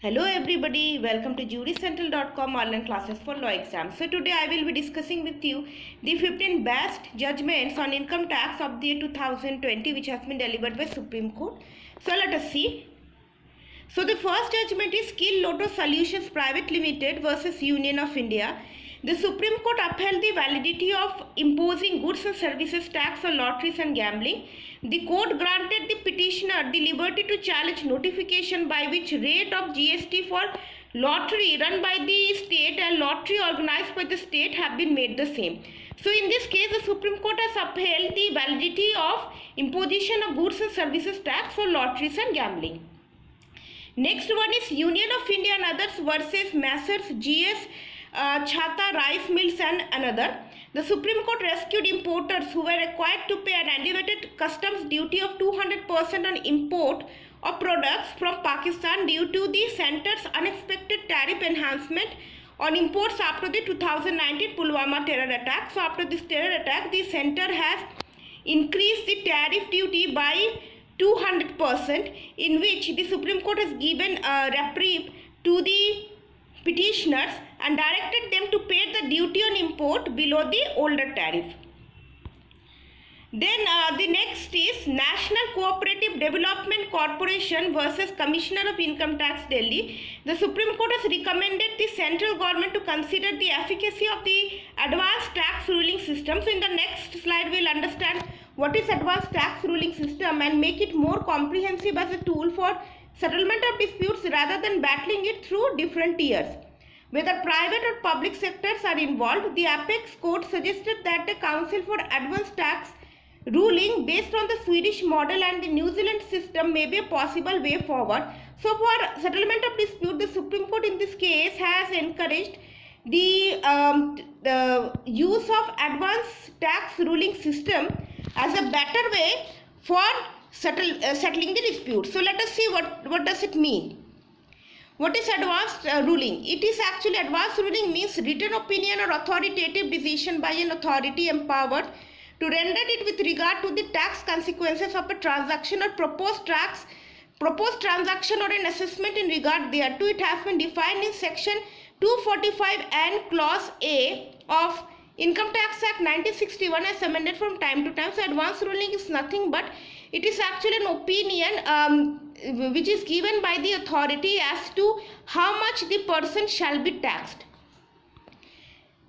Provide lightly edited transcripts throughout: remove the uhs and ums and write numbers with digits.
Hello everybody, welcome to jurycentral.com online classes for law exams. So today I will be discussing with you the 15 best judgments on income tax of the year 2020 which has been delivered by Supreme Court. So let us see. So the first judgment is Skill Lotto Solutions Private Limited versus Union of India. The Supreme Court upheld the validity of imposing goods and services tax on lotteries and gambling. The court granted the petitioner the liberty to challenge notification by which rate of GST for lottery run by the state and lottery organized by the state have been made the same. So in this case, the Supreme Court has upheld the validity of imposition of goods and services tax for lotteries and gambling. Next one is Union of India and others versus Messrs. GS Chhata Rice Mills and another. The Supreme Court rescued importers who were required to pay an elevated customs duty of 200% on import of products from Pakistan due to the centre's unexpected tariff enhancement on imports after the 2019 Pulwama terror attack. So after this terror attack, the centre has increased the tariff duty by 200%, in which the Supreme Court has given a reprieve to the petitioners and directed them to pay the duty on import below the older tariff. Then the next is National Cooperative Development Corporation versus Commissioner of Income Tax Delhi. The Supreme Court has recommended the central government to consider the efficacy of the advanced tax ruling system. So in the next slide we will understand what is advanced tax ruling system and make it more comprehensive as a tool for settlement of disputes rather than battling it through different tiers. Whether private or public sectors are involved, the Apex Court suggested that the Council for Advanced Tax Ruling based on the Swedish model and the New Zealand system may be a possible way forward. So for settlement of dispute, the Supreme Court in this case has encouraged the use of advanced tax ruling system as a better way for settling the dispute. So let us see what does it mean. What is advanced ruling? It is actually advanced ruling means written opinion or authoritative decision by an authority empowered to render it with regard to the tax consequences of a transaction or proposed transaction or an assessment in regard thereto. It has been defined in section 245N clause A of Income Tax Act 1961 as amended from time to time. So advanced ruling is nothing but it is actually an opinion which is given by the authority as to how much the person shall be taxed.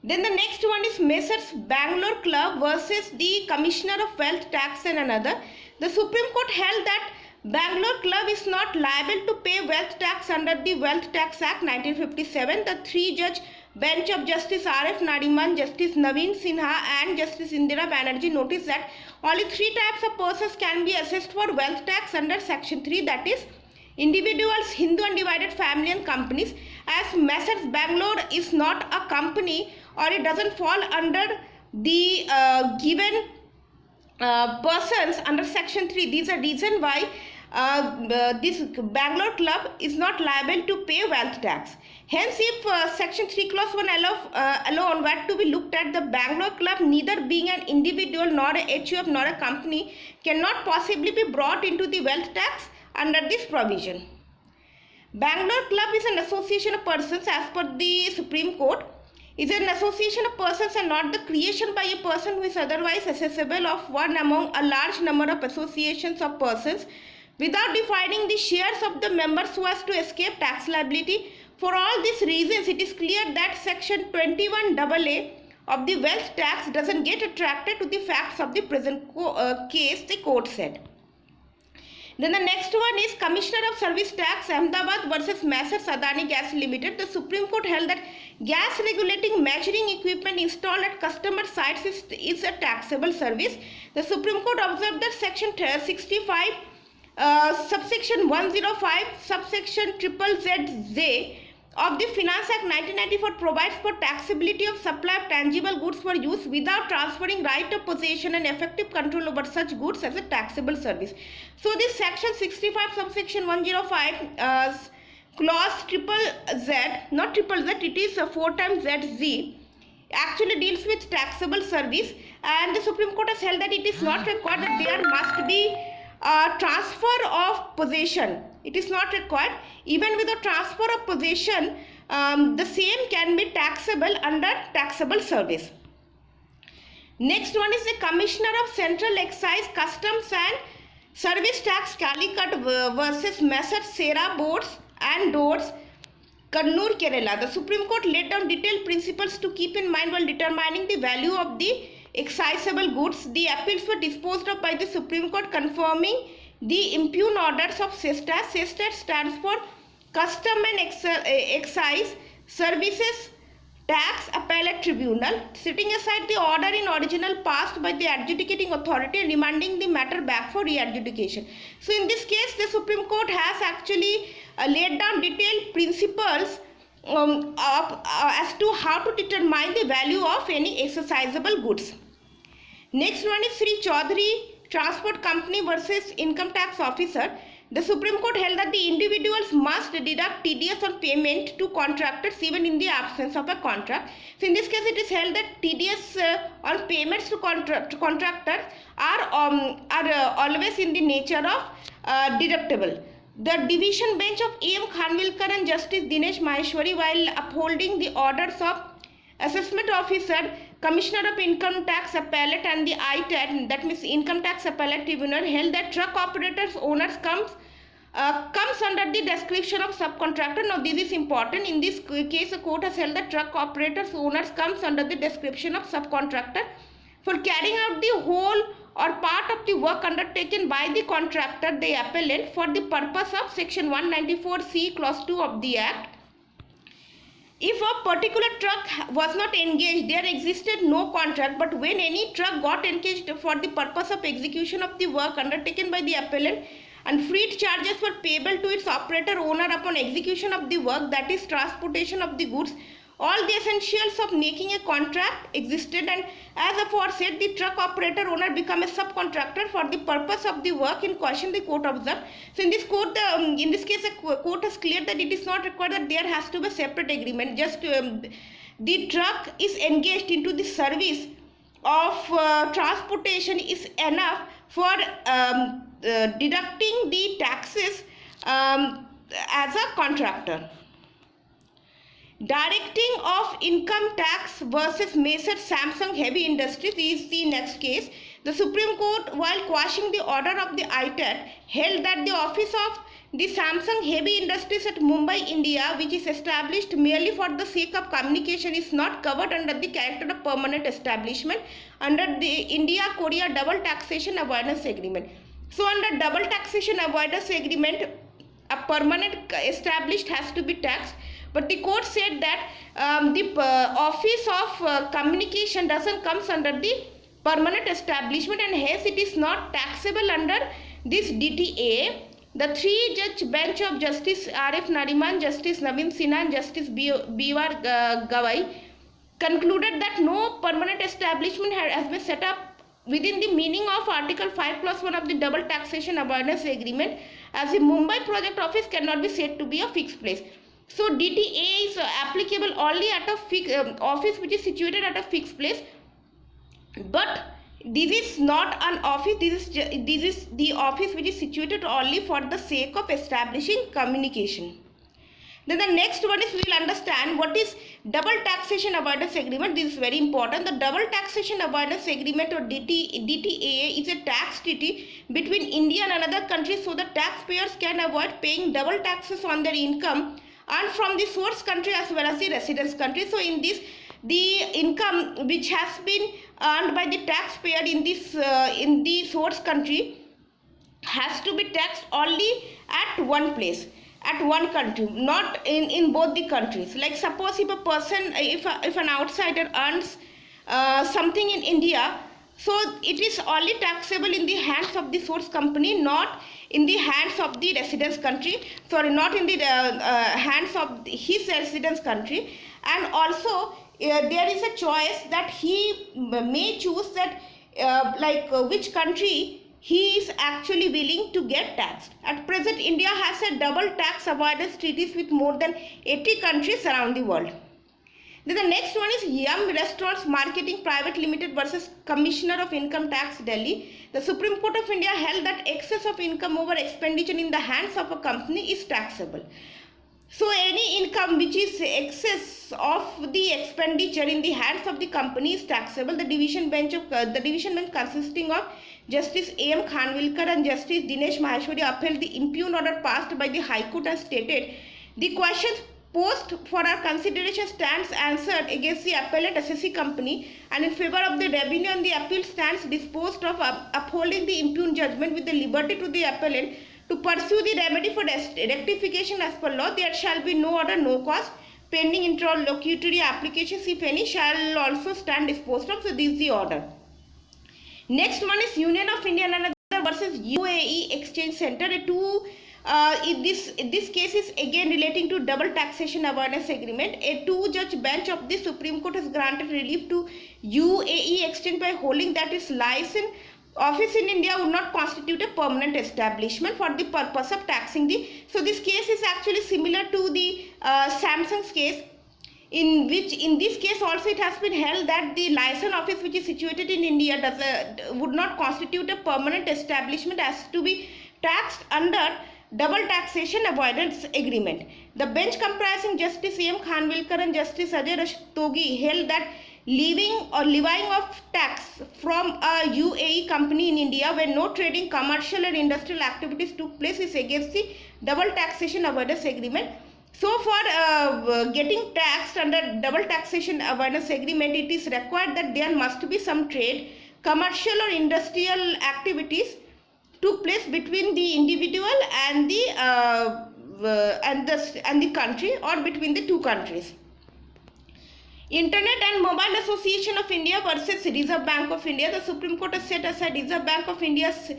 Then the next one is Messrs. Bangalore Club versus the Commissioner of Wealth Tax and another. The Supreme Court held that Bangalore Club is not liable to pay wealth tax under the Wealth Tax Act 1957. The three-judge bench of Justice R.F. Nariman, Justice Naveen Sinha and Justice Indira Banerjee noticed that only three types of persons can be assessed for wealth tax under Section 3, that is individuals, Hindu undivided family and companies. As Messrs. Bangalore is not a company or it doesn't fall under the given persons under Section 3. These are reason why this Bangalore Club is not liable to pay wealth tax. Hence, if Section 3 Clause 1 alone were to be looked at, the Bangalore Club, neither being an individual nor a HUF nor a company, cannot possibly be brought into the wealth tax under this provision. Bangalore Club is an association of persons as per the Supreme Court. Is an association of persons and not the creation by a person who is otherwise accessible of one among a large number of associations of persons without defining the shares of the members so as to escape tax liability. For all these reasons, it is clear that Section 21AA of the wealth tax doesn't get attracted to the facts of the present case, the court said. Then the next one is Commissioner of Service Tax Ahmedabad versus Messrs. Adani Gas Limited. The Supreme Court held that gas regulating measuring equipment installed at customer sites is a taxable service. The Supreme Court observed that Section 65 subsection 105 subsection ZZZ of the Finance Act 1994 provides for taxability of supply of tangible goods for use without transferring right of possession and effective control over such goods as a taxable service. So this section 65 subsection 105 clause ZZZ, not triple Z, it is 4 times ZZ, actually deals with taxable service, and the Supreme Court has held that it is not required that there must be transfer of possession It is not required. Even with the transfer of possession, the same can be taxable under taxable service. Next one is the Commissioner of Central Excise, Customs and Service Tax Calicut versus Messrs. Serra Boards and Doors, Kannur, Kerala. The Supreme Court laid down detailed principles to keep in mind while determining the value of the excisable goods. The appeals were disposed of by the Supreme Court, confirming the impugned orders of SESTAS. SESTAS stands for Custom and Excise Services Tax Appellate Tribunal, setting aside the order in original passed by the adjudicating authority and remanding the matter back for re-adjudication. So in this case, the Supreme Court has actually laid down detailed principles as to how to determine the value of any exercisable goods. Next one is Sri Chaudhary Transport Company versus Income Tax Officer. The Supreme Court held that the individuals must deduct TDS on payment to contractors even in the absence of a contract. So in this case, it is held that TDS on payments to contractors are always in the nature of deductible. The division bench of A.M. Khanwilkar and Justice Dinesh Maheshwari, while upholding the orders of Assessment Officer, Commissioner of Income Tax Appellate and the ITAT, that means Income Tax Appellate Tribunal, held that truck operators owners comes under the description of subcontractor. Now this is important. In this case, the court has held that truck operators owners comes under the description of subcontractor for carrying out the whole or part of the work undertaken by the contractor, the appellant, for the purpose of section 194C clause 2 of the Act. If a particular truck was not engaged, there existed no contract, but when any truck got engaged for the purpose of execution of the work undertaken by the appellant and freight charges were payable to its operator owner upon execution of the work, that is transportation of the goods, all the essentials of making a contract existed, and as aforesaid, the truck operator owner become a subcontractor for the purpose of the work in question, the court observed. So in this court, in this case, the court has cleared that it is not required that there has to be a separate agreement. Just the truck is engaged into the service of transportation is enough for deducting the taxes as a contractor. Directing of income tax versus Messrs. Samsung Heavy Industries is the next case. The Supreme Court, while quashing the order of the ITAT, held that the office of the Samsung Heavy Industries at Mumbai, India, which is established merely for the sake of communication, is not covered under the character of permanent establishment under the India-Korea Double Taxation Avoidance Agreement. So under Double Taxation Avoidance Agreement, a permanent established has to be taxed. But the court said that the office of communication doesn't come under the permanent establishment, and hence it is not taxable under this DTA. The three-judge bench of Justice R.F. Nariman, Justice Navin Sinha and Justice B.R. Gawai concluded that no permanent establishment has been set up within the meaning of Article 5+1 of the Double Taxation Avoidance Agreement, as the Mumbai project office cannot be said to be a fixed place. So DTA is applicable only at a office which is situated at a fixed place, but this is not an office. This is the office which is situated only for the sake of establishing communication. Then the next one is we will understand what is Double Taxation Avoidance Agreement. This is very important. The Double Taxation Avoidance Agreement or DTAA is a tax treaty between India and another country so that taxpayers can avoid paying double taxes on their income and from the source country as well as the residence country. So in this, the income which has been earned by the taxpayer in this in the source country has to be taxed only at one place, at one country, not in both the countries. Like suppose if a person, if an outsider earns something in India, so it is only taxable in the hands of the source company, not in the hands of the residence country, sorry, not in the hands of his residence country. And also there is a choice that he may choose that which country he is actually willing to get taxed. At present, India has a double tax avoidance treaties with more than 80 countries around the world. Then the next one is Yum Restaurants Marketing Private Limited versus Commissioner of Income Tax, Delhi. The Supreme Court of India held that excess of income over expenditure in the hands of a company is taxable. So any income which is excess of the expenditure in the hands of the company is taxable. The division bench consisting of Justice A.M. Khanwilkar and Justice Dinesh Maheshwari upheld the impugned order passed by the High Court and stated the questions posed for our consideration stands answered against the appellate assessee company and in favor of the revenue, and the appeal stands disposed of upholding the impugned judgment with the liberty to the appellant to pursue the remedy for rectification as per law. There shall be no order, no cause. Pending interlocutory applications, if any, shall also stand disposed of. So this is the order. Next one is Union of India and another versus UAE Exchange Center. This case is again relating to double taxation awareness agreement. A two-judge bench of the Supreme Court has granted relief to UAE Exchange by holding that its license office in India would not constitute a permanent establishment for the purpose of taxing the. So this case is actually similar to the Samsung's case, in which in this case also it has been held that the license office which is situated in India would not constitute a permanent establishment as to be taxed under double taxation avoidance agreement. The bench comprising Justice A.M. Khanwilkar and Justice Ajay Rastogi held that levying of tax from a UAE company in India when no trading, commercial and industrial activities took place is against the double taxation avoidance agreement. So for getting taxed under double taxation avoidance agreement, it is required that there must be some trade, commercial or industrial activities took place between the individual and the country, or between the two countries. Internet and Mobile Association of India versus Reserve Bank of India. The Supreme Court has set aside Reserve Bank of India's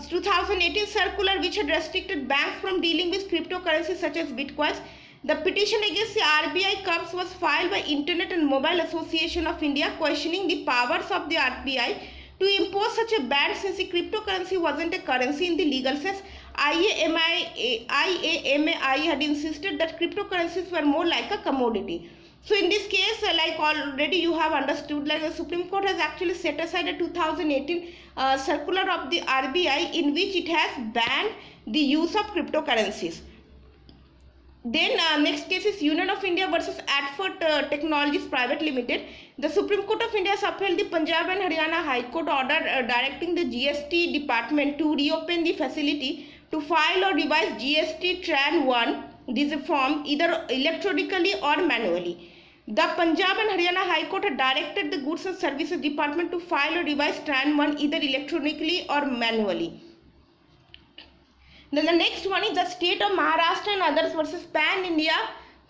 2018 circular which had restricted banks from dealing with cryptocurrencies such as bitcoins. The petition against the RBI comes was filed by Internet and Mobile Association of India, questioning the powers of the RBI to impose such a ban since the cryptocurrency wasn't a currency in the legal sense. IAMI had insisted that cryptocurrencies were more like a commodity. So in this case, like already you have understood, like the Supreme Court has actually set aside a 2018 circular of the RBI in which it has banned the use of cryptocurrencies. Then next case is Union of India versus Adford Technologies Private Limited. The Supreme Court of India has upheld the Punjab and Haryana High Court order directing the GST department to reopen the facility to file or revise GST Tran 1 this form either electronically or manually. The Punjab and Haryana High Court had directed the Goods and Services Department to file or revise Tran 1 either electronically or manually. Then the next one is the state of Maharashtra and others versus Pan India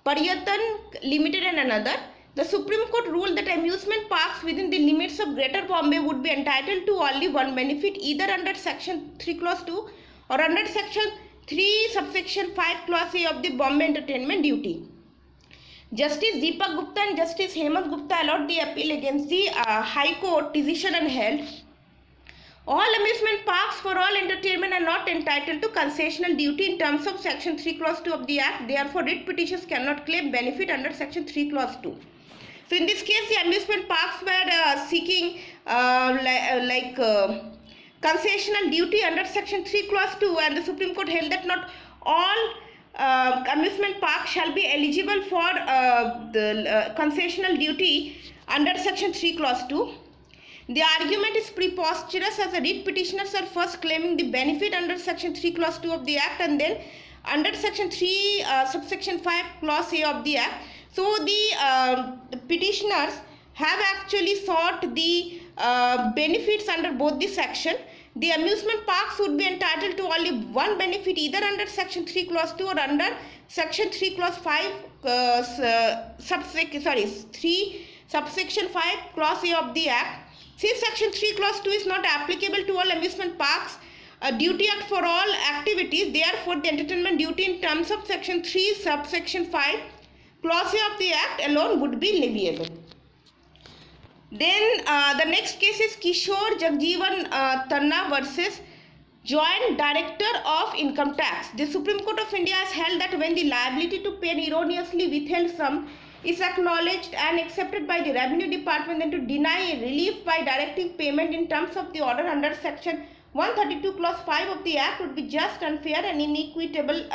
Paryatan Limited and another. The Supreme Court ruled that amusement parks within the limits of Greater Bombay would be entitled to only one benefit, either under Section 3 Clause 2 or under Section 3 subsection 5 Clause A of the Bombay Entertainment Duty. Justice Deepak Gupta and Justice Hemant Gupta allowed the appeal against the High Court decision and held all amusement parks for all entertainment are not entitled to concessional duty in terms of Section 3 Clause 2 of the Act. Therefore, writ petitions cannot claim benefit under Section 3 Clause 2. So, in this case, the amusement parks were seeking concessional duty under Section 3 Clause 2, and the Supreme Court held that not all amusement parks shall be eligible for the concessional duty under Section 3 Clause 2. The argument is preposterous as the writ petitioners are first claiming the benefit under Section 3 Clause 2 of the Act and then under Section 3 subsection 5 Clause A of the Act. So the petitioners have actually sought the benefits under both the section. The amusement parks would be entitled to only one benefit either under Section 3 Clause 2 or under Section 3 Clause 5 subsection 5 Clause A of the Act. Since Section 3 Clause 2 is not applicable to all amusement parks, duty act for all activities, therefore the entertainment duty in terms of Section 3 subsection 5 Clause A of the Act alone would be leviable. Then the next case is Kishore Jagjeevan Tanna versus Joint Director of Income Tax. The Supreme Court of India has held that when the liability to pay an erroneously withheld sum is acknowledged and accepted by the Revenue Department, then to deny relief by directing payment in terms of the order under Section 132 Clause 5 of the Act would be just, unfair and inequitable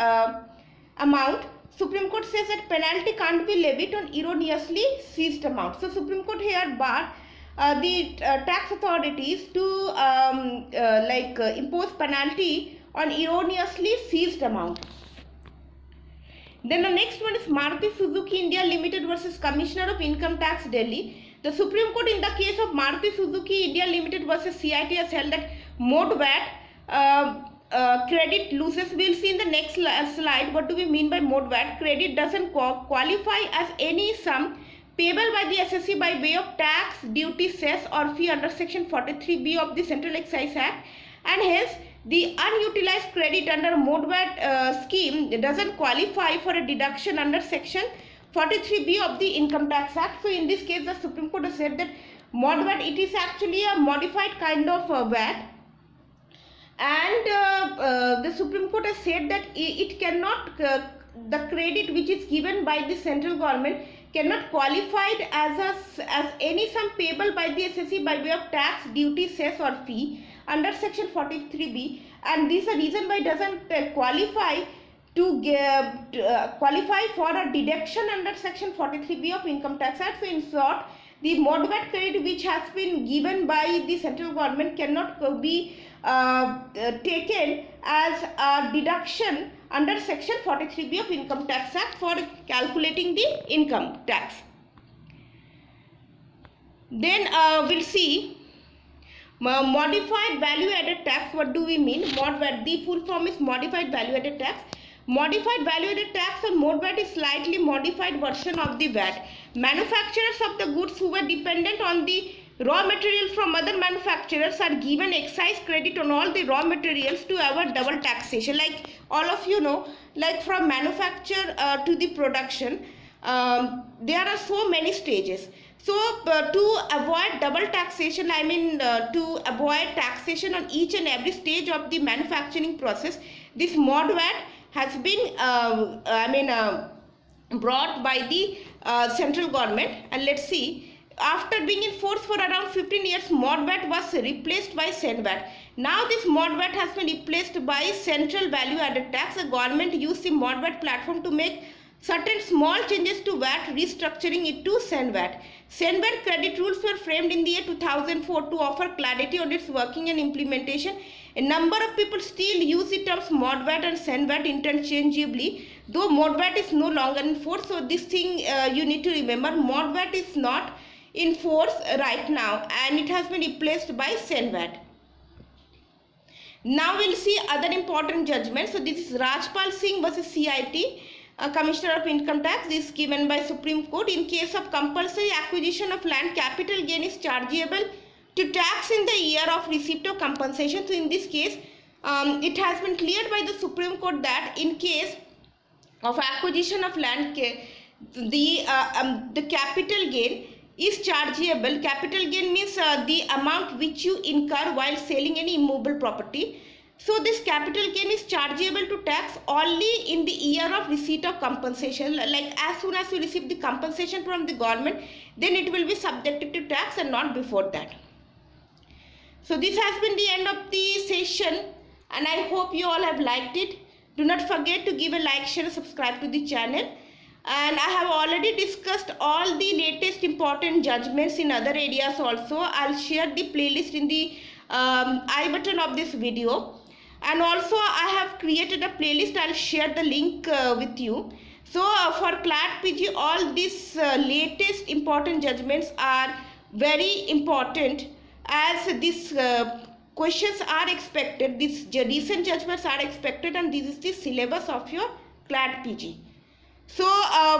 amount. Supreme Court says that penalty can't be levied on erroneously seized amount. So Supreme Court here barred the tax authorities to impose penalty on erroneously seized amount. Then the next one is Maruti Suzuki India Limited versus Commissioner of Income Tax, Delhi. The Supreme Court in the case of Maruti Suzuki India Limited versus CIT has held that mode VAT credit loses. We'll see in the next slide what do we mean by mode VAT. Credit doesn't qualify as any sum payable by the assessee by way of tax, duty, cess or fee under Section 43B of the Central Excise Act, and hence the unutilized credit under mode VAT scheme doesn't qualify for a deduction under Section 43B of the Income Tax Act. So in this case, the Supreme Court has said that mode VAT, it is actually a modified kind of VAT, and the Supreme Court has said that it cannot, the credit which is given by the central government cannot qualify as any sum payable by the assessee by way of tax, duty, cess or fee under Section 43B, and this is a reason why it doesn't qualify to qualify for a deduction under Section 43B of Income Tax Act. So in short, the mode VAT credit which has been given by the central government cannot be taken as a deduction under Section 43B of Income Tax Act for calculating the income tax. Then we'll see modified value added tax. What do we mean? Mod VAT, the full form is modified value added tax. Modified value added tax or mode VAT is slightly modified version of the VAT. Manufacturers of the goods who were dependent on the raw material from other manufacturers are given excise credit on all the raw materials to avoid double taxation. Like all of you know, like from manufacture to the production, there are so many stages. So to avoid double taxation, I mean to avoid taxation on each and every stage of the manufacturing process, this mode VAT has been brought by the central government. And let's see, after being in force for around 15 years, mode VAT was replaced by Sen VAT. Now this mode VAT has been replaced by central value added tax. The government used the mode VAT platform to make certain small changes to VAT, restructuring it to Sen VAT. Sen VAT credit rules were framed in the year 2004 to offer clarity on its working and implementation. A number of people still use the terms mode VAT and Sen VAT interchangeably, though mode VAT is no longer in force. So this thing you need to remember, mode VAT is not in force right now and it has been replaced by Sen VAT. Now we'll see other important judgments. So this is Rajpal Singh versus CIT. Commissioner of Income Tax. This is given by Supreme Court. In case of compulsory acquisition of land, capital gain is chargeable to tax in the year of receipt of compensation. So in this case, it has been cleared by the Supreme Court that in case of acquisition of land, the capital gain is chargeable. Capital gain means the amount which you incur while selling any immovable property. So this capital gain is chargeable to tax only in the year of receipt of compensation. Like as soon as you receive the compensation from the government, then it will be subjected to tax and not before that. So this has been the end of the session and I hope you all have liked it. Do not forget to give a like, share and subscribe to the channel. And I have already discussed all the latest important judgments in other areas also. I'll share the playlist in the I button of this video. And also I have created a playlist. I'll share the link with you. So for CLAT PG, all these latest important judgments are very important, as these questions are expected, these recent judgments are expected, and this is the syllabus of your CLAT PG. So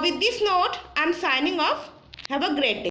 with this note, I'm signing off. Have a great day.